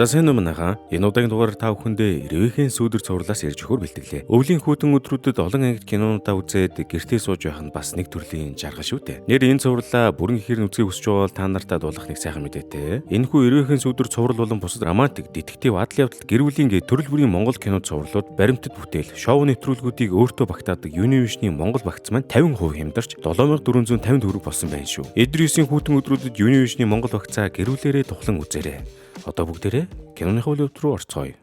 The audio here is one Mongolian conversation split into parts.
За сайн уу манайхаа. Энэ удаагийн дугаараар та бүхэндээ Ревехийн сүүдэр цувралаас ярьж өгөхөөр бэлтгэлээ. Өвлийн хүүтэн өдрүүдэд олон ангид кинонуудаа үзээд гэртээ сууж байх нь бас нэг төрлийн жаргал шүү дээ. Нэр энэ цувралаа бүрэн ихээр үзэхийг хүсэж байгаа бол та нартаа дуулах нэг сайхан мэдээтэй. Энэхүү Ревехийн сүүдэр цуврал болон бусад романтик, детектив, адал явдал, гэр бүлийн төрөл бүрийн монгол кино цувралууд, баримтат бүтээл, шоу нэвтрүүлгүүдийг өөртөө багтаадаг Univision-ийн монгол багц маань 50% хямдарч 7450 төгрөг болсон байна шүү. Эдрисийн хүүтэн өдрүүдэд Univision-ийн монгол багцаа гэрүүлээрээ тухлан үзээрэй. Одоо бүгдээрээ киноныхаа үйл явдал руу орцгоё.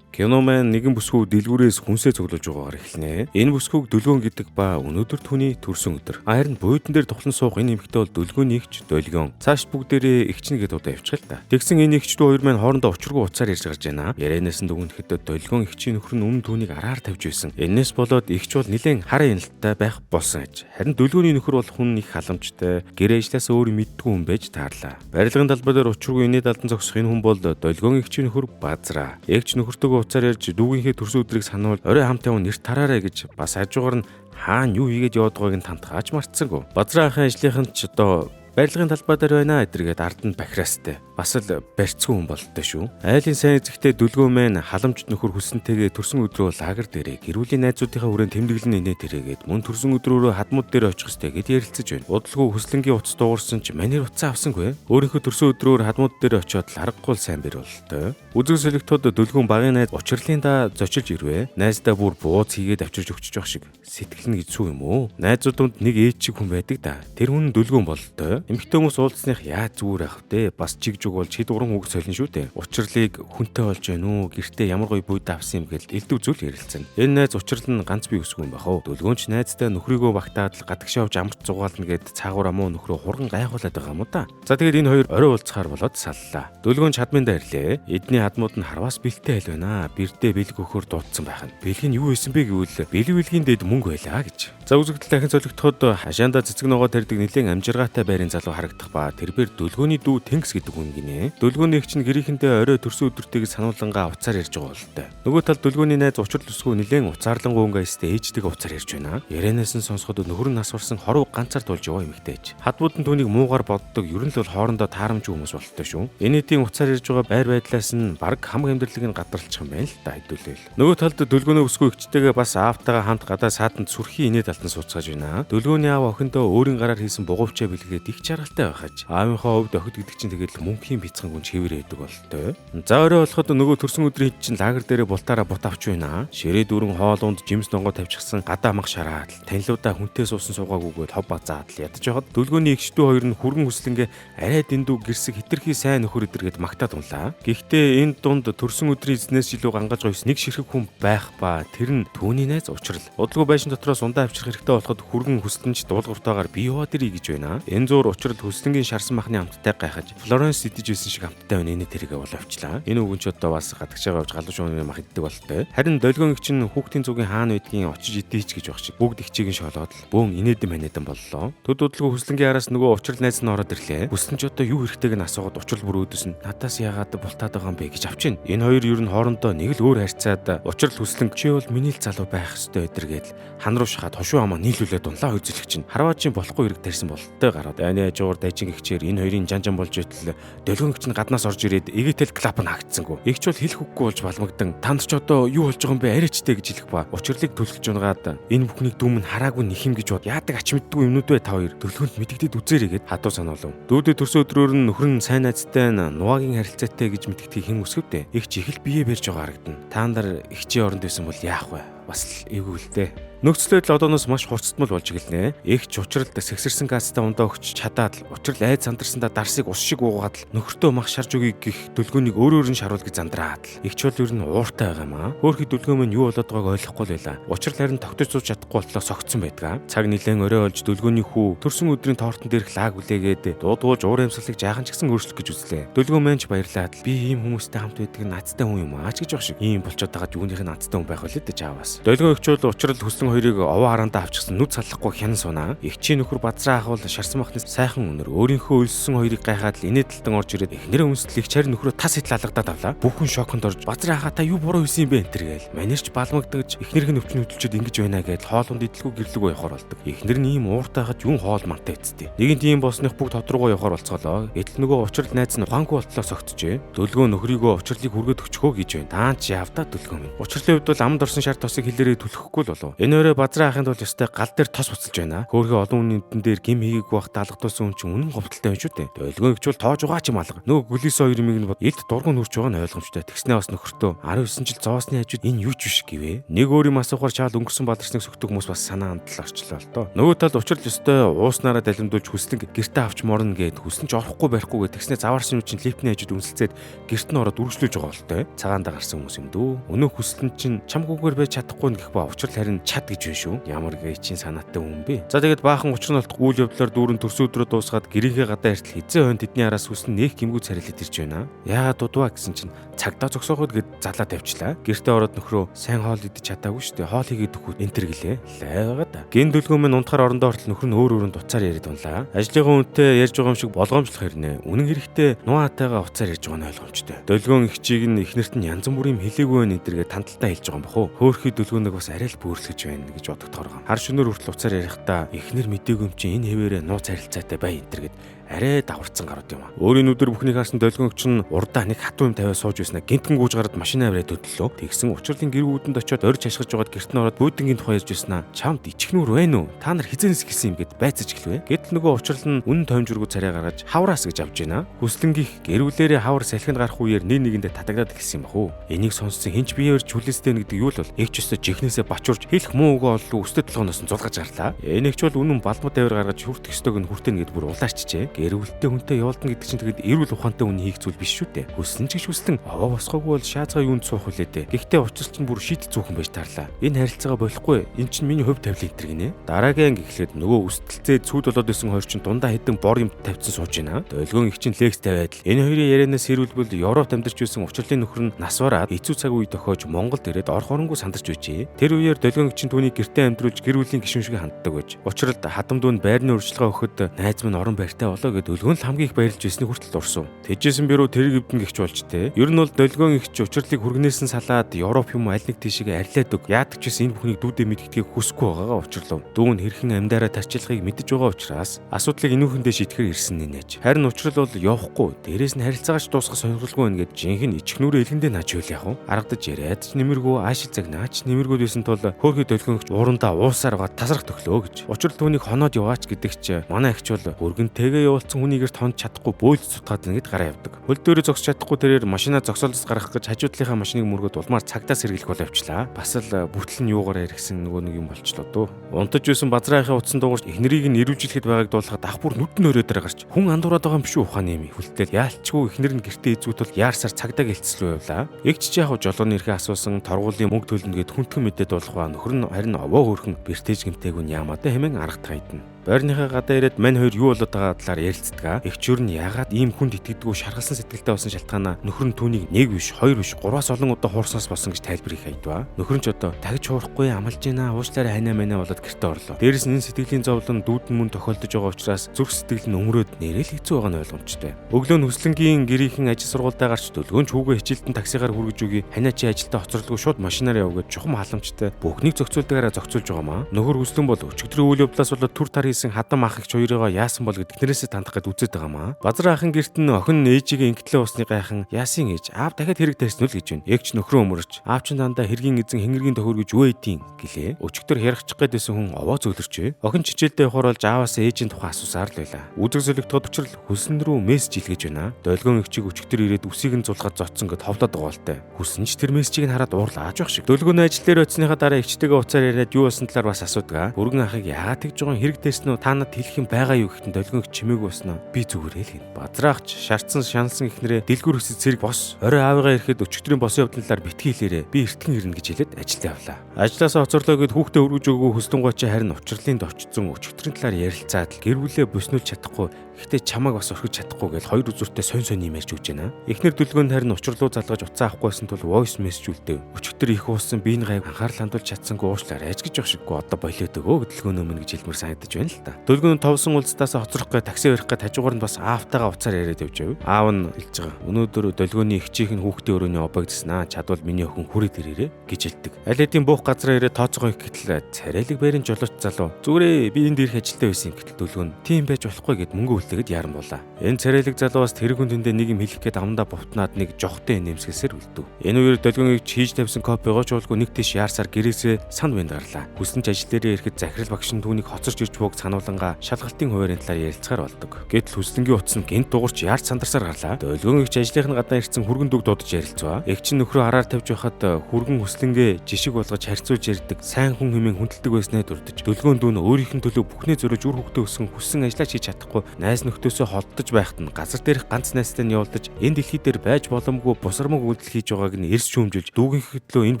Кино маань нэгэн бүсгүй дэлгүүрээс хүнсээ цуглуулж байгаагаар эхэлнэ. Энэ бүсгүйг Дөлгөөн гэдэг ба өнөөдөр түүний төрсөн өдөр. Харин буйдан дээр тухлан суух энэ эмэгтэй бол Дөлгөөний эгч Дөлгөөн. Цааш бүгдээрээ эгчнэ гэдээ удаа явчих л та. Тэгсэн энэ эгчдүү хоёр маань хоорондоо учиргүй уцаар ярьж гарч байна. Ярианаас нь дүгнэхэд Дөлгөөн эгчийн нөхөр нь өмнө түүнийг араар тавьж байсан. Энээс болоод эгч бол нэлээд хараа яналттай байх болсон аж. Харин Дөлгөөний нөхөр бол хүн их халамжтай, гэр ажлаас өөр мэддгүй хүн байж таарлаа. Барилгын талбай дээр учиргүй инээд алдан зогсох энэ хүн бол Дөлгөөн эгчийн нөхөр Базраа. Эгч нөхөртөөгөө уцаар ярьж дүүгийнхээ төрсөн өдрийг сануул орой хамт явна нэрт тараарай гэж бас хажуугаар нь хаана юу хийгээд яваад байгааг нь тантгааж марцсангүй. Базраа ахын ажлынхан ч одоо барилгын талбай дээр байна эдэргээд ард нь бахираастай. Бас л барьцгүй хүн болтой шүү. Айлын сайн эзэгтэй Дөлгөөн маань халамжт нөхөр хүссэнтэйгээ төрсөн өдрөө лагер дээрээ гэрүүлийн найзуудынхаа хүрээнд тэмдэглэн инээд ирээгээд мөн төрсөн өдрөөрөө хадмууд дээр очих ёстой гэд ярилцаж байна. Удалгүй хүслэнгийн утас дуугарсан ч манер утсаа авсангүй. Өөрийнхөө төрсөн өдрөөр хадмууд дээр очиод л аргагүй сайн бэр болтой. Үзэг солигтод Дөлгөөн багын найз учрлын да зочилж ирвэ. Найздаа бүр бууз хийгээд авчирч өгч байх шиг сэтгэл нь хэцүү юм уу? Найзуудад нэг ээж шиг хүн байдаг да. Тэр хүн Дөлгөөн болтой. Эмэгтэй хүмүүс уулзсных яа зүгээр ах вэ? Бас чигжуг бол чи дуран үг солино шүү дээ. Учрлыг хүнтэй болж байна уу? Гэртээ ямар гоё буйд авсан юм гээл элдв зүйл ярилцсан. Энэ найз учрал нь ганц бий өсгүй юм бахав. Дөлгөөнч найзтай нөхрийгөө багтаад л гадагшаа авч амарч зугаална гэд цаагуур амуу нөхрөө хурган гайхуулаад байгаа юм уу та. За тэгээд энэ хоёр орой уулзахаар болоод саллаа. Дөлгөөнч хадмында ирлээ. Эдний хадмууд нь харвас бэлтэй айл байна. Бэрдээ бэлэг өгөхөөр дуудсан байх нь. Бэлэг нь юу байсан бэ гэвэл бэлгийн дэд мөнгө байлаа гэж. За үзэгдэл дахин золигдоход хашаанда цэцэг ногоо тарьдаг нэлээд амжиргаатай байрын залуу харагдах ба тэрээр Дөлгөөний дүү Тэнгис гэдэг хүн гинэ. Дөлгөөний эгч нь гэрийнхэндээ орой төрсөн өдөртэйг сануулангаа уцаар ярьж байгаа болтой. Нөгөө талд Дөлгөөний найз учрал өсгөө нэлээд уцаарлангуй өнгөйстэй ээжтэйгээ уцаар ярьж байна. Ярианаас нь сонсоход нөхөр нь нас барсан хоруу ганцаар тулж яваа эмэгтэйч. Хадбууд нь түүнийг муугар боддог, ер нь л бол хоорондоо таарамж хүмүүс болтой шүү. Энэ хэдийн уцаар ярьж байгаа байр байдлаас нь баг хамаг амьдралыг нь гадарлчих юм байна л та хэдүүлээл. Нөгөө талд Дөлгөөний өсгөө эгчтэйгээ бас аавтайгаа хамт гадаа саатанд сүрхий инээд алтан сууцгааж байна. Дөлгөөний аав охиндоо өөрийн гараар хийсэн бугуйчаа бэлгээд их жаргалтай байхаж. Аавынхаа хувьд охид гэдэг чинь тэгэл мөнхийн бяцхан гүн чивэр байдаг болтой. За орой болоход нөгөө төрсөн өдрийн чинь лагер дээрээ бултаараа бут авч байна. Ширээ дүүрэн хоолунд жимс нонгоо тавьчихсан гадаа мах шараад танилуудаа хүнтэй суусан суугаагүйгээд хов базаад л ядаж явахад Дөлгөөний эгчдүү хоёр нь хүргэн хүслэнгээ арай дэндүү гэрсэг хитрхи сайн нөхөр өдөргээд магтаад унлаа. Гэхдээ энэ дунд төрсөн өдрийн эзнээс илүү гангаж гойс нэг ширхэг хүн байх ба тэр нь түүний найз учрал. Удалгүй байшин дотроос ундаа авчрах хэрэгтэй болоход хүргэн хүслэнч дуулууртаагаар бие яваад ирий гэж байна. Энэ зур учрал хүслэнгийн шарсан махны амттай гайхаж Флоренс идэж байсан шиг амттай байна энэ тэргээ боловчлаа. Энэ үгэн ч одоо бас гадагшаага авч галуу шууны мах иддэг болтой. Харин Дөлгөөн эгч нь хүүхдийн зүгийн хаана байдгийг очиж идээч гэж байх шиг бүгд эгчийг нь шолоод л бөөн инээдэн манайдан боллоо. Төд удалгүй хүслэнгийн араас нөгөө учрал найз нь ороод ирлээ. Хүслэн ч одоо юу хэрэгтэйг нь асуугаад учрал бүр өөдөөс нь надаас яагаад бултаад байгаа юм бэ гэж авчин. Энэ хоёр ер нь хоорондоо нэг л өөр харьцаад учрал хүслэн чи бол миний л залуу байх ёстой өдөргээд хан руу шахаад хошуу амаа нийлүүлээд унлаа хөөзөлөх чинь Харваажийн болохгүй хэрэг тарьсан болтой гараад ани ажуур дайчин гихчээр энэ хоёрын жанжан болж итэл Дөлгөөн эгч нь гаднаас орж ирээд эгээтэл клап нь хаагцсангүй. Эгч бол хэлэх үггүй болж балмагдан танд ч одоо юу болж байгаа юм бэ арайчтэй гэж хэлэх ба учрлыг төлөвлөж унгаад энэ бүхнийг дүүм нь хараагүй нэх юм гэж бод яадаг ач мэддгүй юмнууд бай та хоёр Дөлгөөнт мэдэгдээд үзээрэй гэд хадуу санаулав. Дүүдээ төрсөн өдрөөр нь нөхөр нь сайн найзтай нугагийн харилцаатай гэж мэдгэдгийг хэн өсгөвдөө. Эгч их л бие барьж байгаа харагдан. Та нар эгчийн оронд байсан бол яах вэ? Бас л эвгүүлтэй. Нөхцөлөд л одооноос маш хурцтмал болж гэлнэ. Эгч учралд сэгсэрсэн газтаа ундаа өгч чадаад л учрал айд сандарсандаа дарсыг ус шиг уугаад л нөхөртөө мах шарж өгье гэх Дөлгөөнийг өөрөөр нь шаруул гэж зандраад л. Эгч бол ер нь ууртай байгаа юм аа. Хөөхий Дөлгөөн маань юу болоод байгааг ойлгохгүй л байлаа. Учрал харин тогтож сууж чадахгүй болтлоо согцсон байдаг. Цаг нилээн орой олж Дөлгөөний хүү төрсөн өдрийн тоортон дээрх лаг үлээгээд дуудуулж уур амьсгалыг жаахан ч гэсэн өөрчлөх гэж үзлээ. Дөлгөөн маань ч баярлаад би ийм хүмүүстэй хамт байдаг надтай хүн юм аа ч гэж баг шиг. Ийм болчиход байгаа юуных нь надтай хүн байх болоо дээ чааваас. Дөлгөөн эгч бол учрал хүслэн өлссөн хоёрыг овоо хараандаа авчихсан нүд салахгүй хянан сунаа. Эгчийн нөхөр Базраа ах бол шарсан махны сайхан өнөр өөрийнхөө өлссөн хоёрыг гайхаад л инээдэлтэн орж ирээд эхнэрээ өмсөлийг чар нөхрөө тас хитл алгадаад авлаа. Бүхэн шоконд орж Базраа ахаа та юу буруу хийсэн юм бэ энэ гээл. Манерч балмагдаж эхнэрийн өвчин хөдөлчөд ингэж байна гэж хоолунд идэлгүй гэрлэгөө явахаар болдог. Эхнэр нь ийм ууртай хаж юун хоол мантай эцтэй. Нэгэн тийм болсных бүгд хот руугаа явахаар болцоолоо. Гэтэл нөгөө учрал найз нь ухаангүй болтлоо согтжээ. Дөлгөө нөхрийгөө учрлыг хүргээд өчгөө гэж байна. Даанч явдаа дөлгөө минь. Учрлын хувьд бол амд орсон шар тосыг хэлээрээ түлхэхгүй л болов. Энэ өрөө Базраа ахын тул ёстой гал дээр тос буцалж байна. Хөөрхөн олон үнэнтэн дээр гим хийгээгүй байхдаа алгадуулсан хүн чинь үнэн говтолтой байна шүү дээ. Дөлгөө ихчүүл тоож байгаа ч юм алга. Нөгөө гүлээс хоёр юмыг нь илд дургуун нүрч байгаа нь ойлгомжтой. Тэгснээ бас нөхөртөө 19 жил зоосны хажууд энэ юу ч биш гэвэ. Нэг өөр юм асуухаар чаал өнгөрсөн бадарсныг сөкдөг хүмүүс бас санаа хандлал орчлоо л доо. Нөгөө талд учрал ёстой ууснараа далимдуулж хүслэн гэртээ авч морно гэд хүслэн ч орохгүй байхгүй гэд тэгснээ заваарсан юм чинь лифтний хажууд үнсэлцээд гэрт нь ороод үргэлжлүүлж байгаа болтой. Цагаандаа гарсан хүмүүс юм дөө. Өнөө хүслэн чинь чамгүйгээр байж чадахгүй гэх ба учрал харин чад гэж байна шүү. Ямар гээчийн санаатай хүн бэ? За тэгээд баахан учрал болт үйл явдлаар дүүрэн төрсөн өдрөө дуусгаад гэрийнхээ гадаа иртэл хизээ хойно тэдний араас хүснэ нээх гимгүү царилаад ирж байна. Яагаад дудваа гэсэн чинь цагдаа зогсооход гэд залаа тавьчлаа. Гэртээ ороод нөхрөө сайн хоол идэж чадаагүй шүү дээ. Хоол хийгээд өгөх энэ төр гэлээ. Лай байгаа да. Гин дүлгөө минь унтахаар орондоо хортол нөхөр нь өөр өөрөнд уцаар яриад унлаа. Ажлынхаа үнтэй ярьж байгаа юм шиг болгоомжлох хэрнээ. Үнэн хэрэгтээ нуаатайгаа уцаар ярьж байгаа нь ойлгомжтой. Дөлгөөн ихчийг нь ихнэрт нь янз бүрийн хэлээгүй байна энтергээ танталтай хэлж байгаа юм баху. Хөөхий дөлгөөнөг бас арай л бөөрлөж байна гэж бодогдохоор гам. Хар шөнөөр хүртэл уцаар ярихдаа ихнэр мэдээгүй юм чи энэ хэвээрээ нууц харилцаатай бай энтергээд арай даварцсан гарууд юм аа. Өөрийн нүдээр бүхнийг харсан долгионч нь урдаа нэг хатуу юм тавиад сууж байснаа гинтгэн гүйж гараад машинаа аваад төдлөө. Тэгсэн учрлын гэр үүдэнд очиод орж хашгирж байгаад гэрт нь ороод бөөдөнгийн тухай ярьж байснаа. Чамд ичгнүр байна уу? Та нар хизэнэс гисэн юм гэд байцаж эхлэв. Гэтэл нөгөө учрал нь үнэн томжиргуу царай гаргаж хавраас гэж авж байна. Хүслэнгийнх гэрүүлээрээ хавар салхинд гарах үеэр нэгэндээ татагдаад эхэлсэн юм баху. Энийг сонссон хинч биеэр чүлэстэй гэдэг юу л бол эгч өстө жихнээсээ бачуурж хэлэх муу өгөө оллоо өстө толгоноос нь зулгаж гарлаа. Энэгч бол үнэн балмад тавир гаргаж хүртэх ёстойг нь хүртэнэ гэд бүр улаарчжээ. Гэрүүлтэй хүнтэй явуулна гэдэг чинь тэгэд эрүүл ухаантай хүн хийх зүйл биш шүү дээ. Хүслэн ч гэж хүслэн аваа босгоогүй бол шаазгаа юунд суух үлээ дээ. Гэхдээ учир чинь бүр шийдэл зүүхэн байж таарлаа. Энэ харилцаагаа болохгүй. Энэ чинь миний хувь тавилан энэ гинэ. Дараагийн гэхлээр нөгөө үстэлцээ цүүд болоод исэн хоёр чинь дундаа хэдэн бор юм тавьсан сууж байна. Долгион их чинь лекс тавиад л энэ хоёрын ярианаас хэрүүлбэл Европ амьдарч байсан учрлын нөхөр нь нас бараад эцүү цаг үе тохиож Монголд ирээд орох оронгүй сандарч байжээ. Тэр үеэр долгион чинь түүний гэртээ амьдруулж гэр бүлийн гишүүн шиг ханддаг байж. Учрал хадам дүүн байрны урьдчилгаа өгөхөд найз минь орон байртай болоо гэд өлгөн л хамгийн их баярлж байсныг хүртэл дурсан. Тэжээсэн бирүү тэрэг эвдэн гихч болж тээ. Ер нь бол долгион ихч учрлыг хүргнээс нь салаад Европ юм аль нэг тийшээ арилаад өг. Яадаг ч гэсэн энэ бүхнийг дүүдээ мэдгэдгийг хүсэхгүй байгаагаа учрлав. Дүүн хэрхэн амьдараа тарчилахыг мэдэж байгаа учраас асуудлыг энүүхэндээ шийдэхээр ирсэн нэж. Харин учрал бол явахгүй. Дээрээс нь харилцаагаач дуусгах сонирхолгүй байна гэд жинхэнэ ичгнүүрээ илгэндээ наач үйл яах вэ? Аргадаж яриад ч нэмэргүй аашил загнаач нэмэргүй байсан тул хөөрхий долгионч уурандаа уусаар га тасрах төглөө гэж. Учрал түүнийг хоноод яваач гэдэг ч манай ихч бол өргөнтэйгээ явуулсан хүнийгээр тонч чадахгүй бөөлж цутгаад нэгэд гараа явдаг. Хөл дээрээ зогсож чадахгүй тэрээр машинаа зогсоолоос гаргах гэж хажуудлынхаа машиныг мөргөд улмаар цагтаа сэргийлэх бол явчлаа. Бас л бүртэл нь юугаар иргсэн нөгөө нэг юм болчлоо дөө. Унтаж байсан Базраахын утсан дуурч эхнэрийг нь ирүүжилэхэд байгааг дуулахад давхар нүд нь өрөөдөр гарч хүн андуураад байгаа юм биш үү ухааны юм хүлтэл яалчгүй эхнэр нь гэртээ эзүүтэл яарсаар цагдаа гэлцлүү явлаа. Эгч чи яг жолооны эрхээ асуусан торгуулийн мөнгө төлнө гэд хүндхэн мэдээд болох нөхөр нь харин овоо хөрхөн бэртэж гэмтэйг нь яамаатай хэмээн аргатгаа идэнэ. Бойрныхаа гадаа ирээд мань хоёр юу болоод байгаа талаар ярилцдаг. Эгчүүр нь яагаад ийм хүнд итгэдэггүй шаргалсан сэтгэлтэй болсон шалтгаанаа нөхөр нь түүнийг нэг биш, хоёр биш, гураас олон удаа хуурсаас болсон гэж тайлбарыг хайдваа. Нөхөр нь ч одоо тагж хуурахгүй амлаж гинэ, уучлаарай хайнаа мэнэ болоод гэртээ орлоо. Дээрээс нь энэ сэтгэлийн зовлон дүүдэн мөн тохиолдож байгаа учраас зүрх сэтгэл нь өмрөөд нэрэл хэцүү байгаа нь ойлгомжтой. Өглөө нь хүслэнгийн гэрийнхэн ажил сургуультай гарч дөлгөөн хүүгээ хичээлтэн таксигаар хүргэж өгье. Ханаа чи ажилдаа хоцрорлгүй шууд машинаар явгээд чухам халамжтай бүхнийг зохицуулдагаараа зохицуулж байгаамаа. Нөхөр хүслэн бол өчигдрийн үйл явдлаас болоод түр тар хийсэн хадам ах их хоёроо яасан бол гэдэг нэрээсээ тандах гэд үзээд байгаамаа. Базар ахын гэрт нь охин ээжигээ ингээдлээ усны гайхан яасын ээж аав дахиад хэрэг тарьсан үл гэж байна. Эгч нөхрөө өмөрч аав чин дандаа хэргийн эзэн хэнгэргийн тохиор гэж юу эдийн гэлээ. Өчигдөр ярахчих гээдсэн хүн овоо зөөлөрчөө. Охин чичээлдээ явахаар болж ааваас ээжийн тухай асуусаар л байла. Үдэг солигдоход учрал хүсэн рүү мессеж илгээж байна. Долгион эгчийг өчигдөр ирээд үсийг нь зулгаад зодсон гэд ховлоод байгаа болтой. Хүсэн ч тэр мессежийг хараад уурлааж байх шиг. Долгион ажил дээр оцсныхаа дараа эгчтэйгээ уцаар яриад юу болсон талаар бас асуудаг. Бүргэн ахыг яагаад тэгж байгаа хэрэг дээрсэн үү та над хэлэх юм байгаа юу гэхтэн долгион чимээг байснаа би зүгээрээ л гин. Бадраагч шаардсан шаналсан ихнэрээ дэлгүүр хэсэг зэрэг бос. Орой аавыгаа ирэхэд өчигдрийн босын явдлын талаар битгий хэлээрээ би эртхэн ирнэ гэж хэлээд ажилдаа явлаа. Ажлаасаа хоцорлоо гэд хүүхдээ өргөж өгөө хөслөнгөө чи харин учрлын дочцсон өчигдрийн талаар ярилцаад гэр бүлээ бүснүүлж чадахгүй. Гэхдээ чамайг бас орхиж чадахгүй гэж хоёр үзүүртэй сонь юм ярьж өгч байна. Эхнэр дүлгөөнд харин учрлуу залгаж уцаа авахгүйсэн тул voice message үлдээв. Өчигдөр их уусан биеийн гайг анхаарал хандуулж чадсангүй уушлаар ажгиж явах шиггүй одоо болиод өгөө дэлгөөнөө мөн гэж хэлмэр санагдаж байна л та. Дүлгөөн товсон уулзтаас хоцрох гэ такси барих гэ хажуугаар нь бас аавтайгаа уцаар яриад явж байв. Аав нь хэлж байгаа. Өнөөдөр дэлгөөний ихчийнх нь хүүхдийн өрөөний обогдснаа чадвал миний охин хүрээд ирээрээ гэж хэлдэг. Аль хэдийн буух газраа ирээд тооцоогоо их гэтэл царайлаг байрын жолооч залуу. Зүгээрээ би энд ирэх ажилтаа байсан гэтэл дүлгөөн тийм байж болохгүй гэд мөнгө үлдээгээд яран болаа. Энэ царайлаг залуус тэр хүн тэндээ нэг юм хэлэх гээд амдаа бутнаад нэг жохтой нэмсгэсээр үлдэв. Энэ үеэр дэлгөөнийг хийж тавьсан копигоо чуулгүй нэг тийш яарсаар гэрээсээ санд бэнд гарлаа. Хүссэн ч ажил дээрээ ирэхэд захирал багш нь түүнийг хоцорч ирж буг сануулангаа шалгалтын хуваарийн талаар ярилцахаар болдог. Гэтэл хүслэнгийн утас нь гинт дуурч яарч сандарсаар гарлаа. Дэлгөөнийг ч ажлынх нь гадаа ирсэн хүргэн дүг дуудаж ярилцваа. Эгч нь нөхрөө хараар тавьж байхад хүргэн хүслэнгээ жишиг болгож харьцуулж ярьдаг. Сайн хүн хэмээн хүндэлдэг байснаа дурдж. Дэлгөөнд дүүн өөрийнх нь төлөө бүхнээ зөрөж үр хөвгтөө өсгөн хүссэн ажлаа хийж чадахгүй найз нөхдөөсөө холдож байхад нь газар дээрх ганц найзтай нь явуулдаж энэ дэлхий дээр байж боломгүй бусармаг үйлдэл хийж байгааг нь эрс шүүмжилж дүүгийнхээ төлөө энэ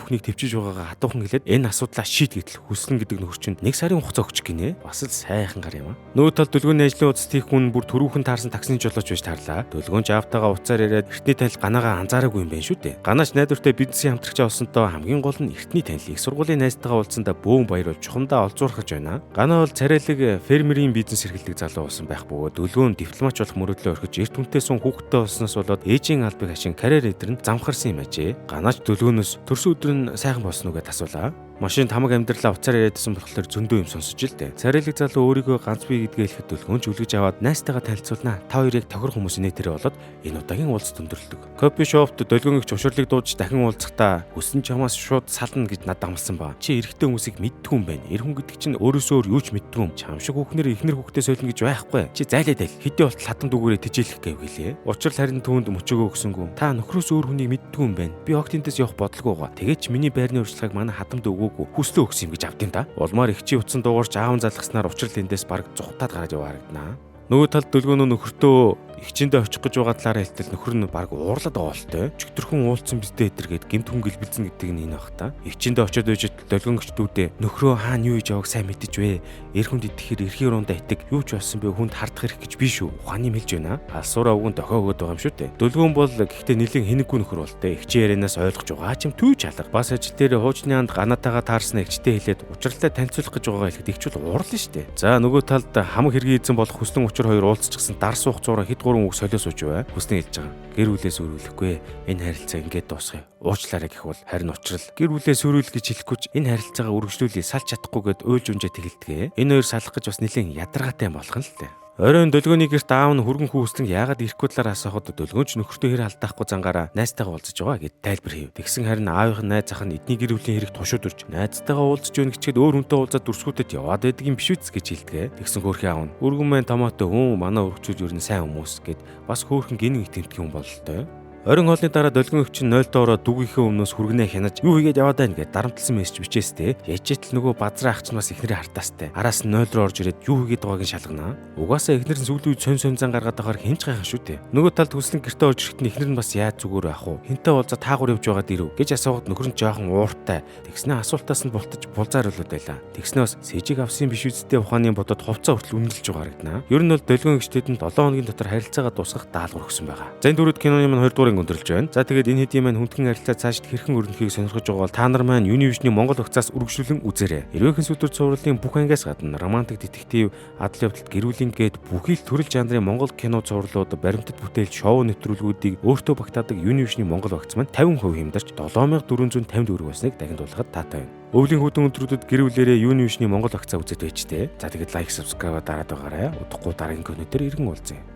бүхнийг төвчиж байгаагаа хатуухан хэлээд энэ асуудлаа шийд гэтэл хүслэн гэдэг нөхөр чинь 1 сарын хугацаа өгч гинэ. Бас л сайхан гар юм а. Нөгөө тал дэлгөөний ажлын удаас тийх хүн бүр түрүүхэн таарсан таксины жолооч байж тарлаа. Дэлгөөнч аавтайгаа уцаар яриад эртний танил ганаага анзаараагүй юм байна шүү дээ. Ганаач найдвартай бизнесийн хамтрагчаа олсонтой хамгийн гол нь эртний танил их сургуулийн найзтайгаа уулзсандаа бөөн баяр болж чухамдаа олзуурхаж байна. Ганаа бол царайлаг фермерийн бизнес эрхэлдэг залуу болсон байх бөгөөд дэлгөөн дипломач болох мөрөдлөө орхиж эрт хүнтэй сун хүүхдтэй болсноос болоод ээжийн албыг хашин карьер эдэр нь замхарсан юм ажээ. Ганаач дэлгөөнөөс төрсөн өдөр нь сайхан болсон уу гэж асуулаа. Машин тамаг амьдралаа уцаар яриадсан болохоор зөндөө юм сонсож л дээ. Царайлаг залуу өөрийгөө ганц бие гэдгээ хэлэхэд дэлгөөнч үлгэж аваад найстайгаа танилцуулнаа. Та хоёрыг тохирох хүмүүсийн нэтэрээ болоод энэ удаагийн уулзалт өндөрлөдөг. Кофе шопт дэлгөөнгч учрлыг дуудаж дахин уулзахдаа хүссэн чамаас шууд сална гэж надад амласан ба. Чи эрэгтэй хүмүүсийг мэддэг юм байна. Эр хүн гэдэг чинь өөрөөсөө юу ч мэддэг юм. Чам шиг хүүхнэр ихнэр хүүхдээ солино гэж байхгүй. Чи зайлаад айл. Хэдий болтол хатан дүгээрээ тижээлэх гэв гэлээ. Учрал харин түүнд мөчөөгөө өгсөнгүү. Та нөхрөөс өөр хүнийг мэддэг юм байна. Би огтэнтээс явах бодлого байгаа. Тэгээд ч миний байрны урьдчилгааг манай хатамд хүслөө өгсөн юм гэж авдیں۔ Та улмаар ихчийн утсан дуугарч аав залгаснаар учрал эндээс баг зүхтаад гараад яваа харагданаа. Нөгөө талд дэлгөөнөө нөхөртөө ихчэндээ очих гэж байгаа талаараа хэлтэл нөхөр нь баг уурлаад байгаа болтой. Чөтөрхөн уулцсан биздээ эдэргээд гэмт хүн гэлбэлзэн гэдэг нь энэ баг та. Ихчэндээ очиод үйж дэлгөөнгч дүүдээ нөхрөө хаана юу хийж байгааг сайн мэдэж вэ? Эр хүнд идэхээр эрхийн уруундаа итэг юу ч болсон бэ хүнд хардах хэрэг гэж би шүү. Ухааны хэлж байна. Алсуураа өгөн дохоо өгöd байгаа юм шүү дээ. Дэлгөөн бол гэхдээ нэлийн хэнэггүй нөхөр болтой. Ихчийн ярианаас ойлгож байгаа ч юм төвч алга. Бас ажил дээр хуучны анд ганаатайгаа таарснаа ихчтэй хэлээд учралтай танилцуулах гэж байгаа хэлэхэд ихч бол уурлаа шүү дээ. За нөгөө талд хамаг хэргийн эзэн болох хүслэн учир хоёр уулзчихсан дар суух зураа хэд гурван үг солио сууж бай. Хүснэ хэлж байгаа. Гэр бүлээс өрүүлэхгүй. Энэ харилцаа ингээд дуусгая. Уучлаарай гэх бол харин учрал гэр бүлээс өрүүл гэж хэлэхгүй ч энэ харилцаагаа үргэлжлүүлээ салж чадахгүйгээд уйлж унжаад хэлдэг. Энэ хоёр салах гэж бас нэлээд ядаргаатай болох нь л дээ. Оройн дэлгөөний гэрт аав нь хүргэн хүүслэн яагаад ирэхгүй талаар асуухад дэлгөөнч нөхөртөө хэр алдаахгүй зангаараа найзтайгаа уулзаж байгаа гэд тайлбар хийв. Тэгсэн харин аавынх нь найз ах нь эдний гэр бүлийн хэрэг тушууд ирж найзтайгаа уулзаж өгнө гэчихэд өөр хүнтэй уулзаад дүрсгүүтэд яваад байдаг юм биш үз гэж хэлдэг. Тэгсэн хөөрхөн аав нь өргөн мэн томоотой хүн манай өргөчүүд ер нь сайн хүмүүс гэд бас хөөрхөн гинэн их тэмтгий хүн бололтой. Орон хоолны дараа дэлгөөнч нь 0 доороо дүгийнхээ өмнөөс хүргэнэ хянаж юу хийгээд яваад байна гэд дарамтлсан мессеж бичээстэй. Яжээтэл нөгөө базраа ах чинь бас ихнэрээ хартаастай. Араас нь 0 руу орж ирээд юу хийгээд байгааг нь шалганаа. Угаасаа ихнэр нь сүүлийн үед сонь зан гаргаад байхаар хэмж гайхах шүү дээ. Нөгөө талд хүслэн гэртээ орж ирэхэд ихнэр нь бас яаж зүгээр ах уу? Хинтээ уулзаа таагаар явж байгаад ирв гэж асуугаад нөхөр нь жоохон ууртай. Тэгснэ асуултаас нь бултаж булзаар болоод байлаа. Тэгснээс сэжиг авсан биш үсттэй ухааны бодод хувцас хүртэл үнэлж байгаа харагдана. Ер нь бол дэлгөөнгчдэд нь 7 хоногийн дотор харилцаагаа дуусгах даалгавар өгсөн байгаа. За энэ дөрөвд киноны маань 2 дугаарыг өндөрлж байна. За тэгээд энэ хэдийн маань хүндхэн харилцаа цаашид хэрхэн өрнөхийг сонирхож байгаа бол та нар маань Univision-ийн Монгол багцаас үргэлжлүүлэн үзээрэй. Эрвээхэн сүлдүр цувралын бүх ангиас гадна романтик детектив, адал явдалт, гэр бүлийн гээд бүхий л төрөл жанрын Монгол кино цувралууд, баримтат бүтээл, шоу нэвтрүүлгүүдийг өөртөө багтаадаг Univision-ийн Монгол багц маань 50% хэмдарч 7450 төгрөг басныг дахин дуулахад таатай байна. Өвлийн хөдөн өдрүүдэд гэр бүлээрээ Univision-ийн Монгол багцаа үзээд байжтэй. За тэгээд лайк, subscribe дараад байгаарай. Удахгүй дараагийн кино дээр иргэн уулзъя.